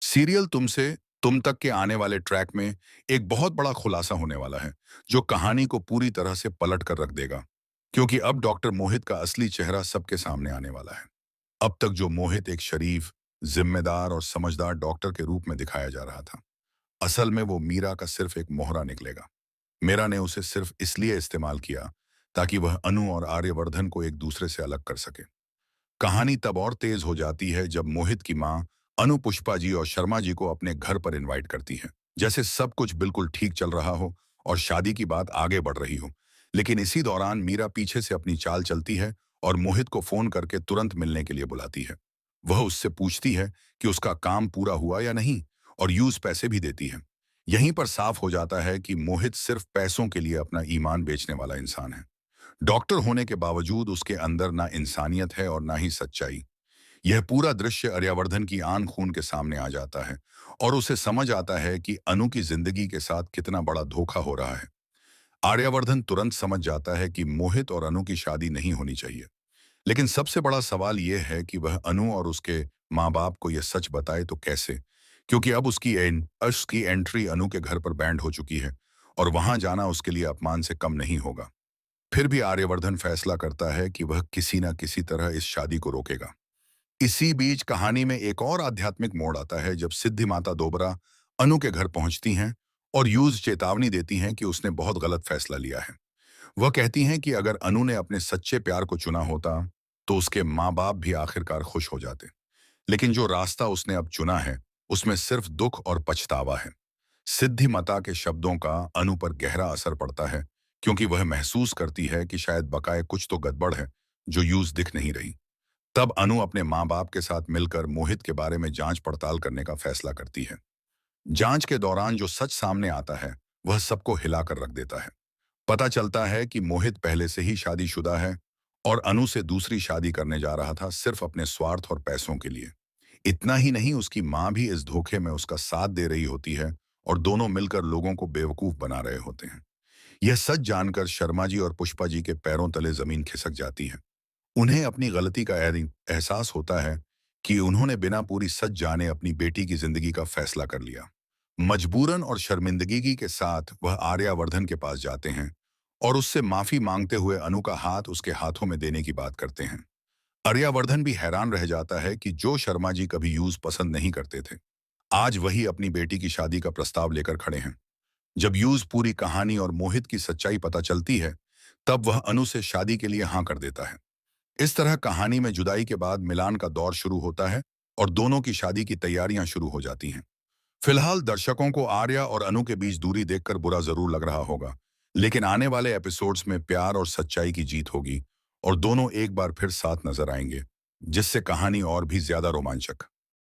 Serial तुमसे तुम तक के आने वाले ट्रैक में एक बहुत बड़ा खुलासा होने वाला है, जो कहानी को पूरी तरह से पलट कर रख देगा। क्योंकि अब डॉक्टर मोहित का असली चेहरा सबके सामने आने वाला है। अब तक जो मोहित एक शरीफ, जिम्मेदार और समझदार डॉक्टर के रूप में दिखाया जा रहा था, असल में वो मीरा का सिर्फ एक मोहरा निकलेगा। मीरा ने उसे सिर्फ इसलिए इस्तेमाल किया ताकि वह अनु और आर्यवर्धन को एक दूसरे से अलग कर सके। कहानी तब और तेज हो जाती है जब मोहित की माँ अनु पुष्पा जी और शर्मा जी को अपने घर पर इनवाइट करती है, जैसे सब कुछ बिल्कुल ठीक चल रहा हो और शादी की बात आगे बढ़ रही हो। लेकिन इसी दौरान मीरा पीछे से अपनी चाल चलती है और मोहित को फोन करके तुरंत मिलने के लिए बुलाती है। वह उससे पूछती है कि उसका काम पूरा हुआ या नहीं, और यूज पैसे भी देती है। यहीं पर साफ हो जाता है कि मोहित सिर्फ पैसों के लिए अपना ईमान बेचने वाला इंसान है। डॉक्टर होने के बावजूद उसके अंदर ना इंसानियत है और ना ही सच्चाई। यह पूरा दृश्य आर्यवर्धन की आन खून के सामने आ जाता है और उसे समझ आता है कि अनु की जिंदगी के साथ कितना बड़ा धोखा हो रहा है। आर्यवर्धन तुरंत समझ जाता है कि मोहित और अनु की शादी नहीं होनी चाहिए। लेकिन सबसे बड़ा सवाल यह है कि वह अनु और उसके माँ बाप को यह सच बताए तो कैसे, क्योंकि अब उसकी एंट्री अनु के घर पर बैंड हो चुकी है और वहां जाना उसके लिए अपमान से कम नहीं होगा। फिर भी आर्यवर्धन फैसला करता है कि वह किसी न किसी तरह इस शादी को रोकेगा। इसी बीच कहानी में एक और आध्यात्मिक मोड़ आता है जब सिद्धि माता दोबरा अनु के घर पहुंचती हैं और यूज चेतावनी देती हैं कि उसने बहुत गलत फैसला लिया है। वह कहती हैं कि अगर अनु ने अपने सच्चे प्यार को चुना होता तो उसके माँ बाप भी आखिरकार खुश हो जाते। लेकिन जो रास्ता उसने अब चुना है, उसमें सिर्फ दुख और पछतावा है। सिद्धि माता के शब्दों का अनु पर गहरा असर पड़ता है, क्योंकि वह महसूस करती है कि शायद बकाए कुछ तो गड़बड़ है जो यूज दिख नहीं रही। तब अनु अपने माँ बाप के साथ मिलकर मोहित के बारे में जांच पड़ताल करने का फैसला करती है। जांच के दौरान जो सच सामने आता है, वह सबको हिलाकर रख देता है। पता चलता है कि मोहित पहले से ही शादीशुदा है और अनु से दूसरी शादी करने जा रहा था सिर्फ अपने स्वार्थ और पैसों के लिए। इतना ही नहीं, उसकी माँ भी इस धोखे में उसका साथ दे रही होती है और दोनों मिलकर लोगों को बेवकूफ बना रहे होते हैं। यह सच जानकर शर्मा जी और पुष्पा जी के पैरों तले जमीन खिसक जाती है। उन्हें अपनी गलती का एहसास होता है कि उन्होंने बिना पूरी सच जाने अपनी बेटी की जिंदगी का फैसला कर लिया। मजबूरन और शर्मिंदगी के साथ वह आर्यवर्धन के पास जाते हैं और उससे माफी मांगते हुए अनु का हाथ उसके हाथों में देने की बात करते हैं। आर्यवर्धन भी हैरान रह जाता है कि जो शर्मा जी कभी यूज पसंद नहीं करते थे, आज वही अपनी बेटी की शादी का प्रस्ताव लेकर खड़े हैं। जब यूज पूरी कहानी और मोहित की सच्चाई पता चलती है, तब वह अनु से शादी के लिए हाँ कर देता है। इस तरह कहानी में जुदाई के बाद मिलान का दौर शुरू होता है और दोनों की शादी की तैयारियां शुरू हो जाती हैं। फिलहाल दर्शकों को आर्या और अनु के बीच दूरी देखकर बुरा जरूर लग रहा होगा, लेकिन आने वाले एपिसोड्स में प्यार और सच्चाई की जीत होगी और दोनों एक बार फिर साथ नजर आएंगे, जिससे कहानी और भी ज्यादा रोमांचक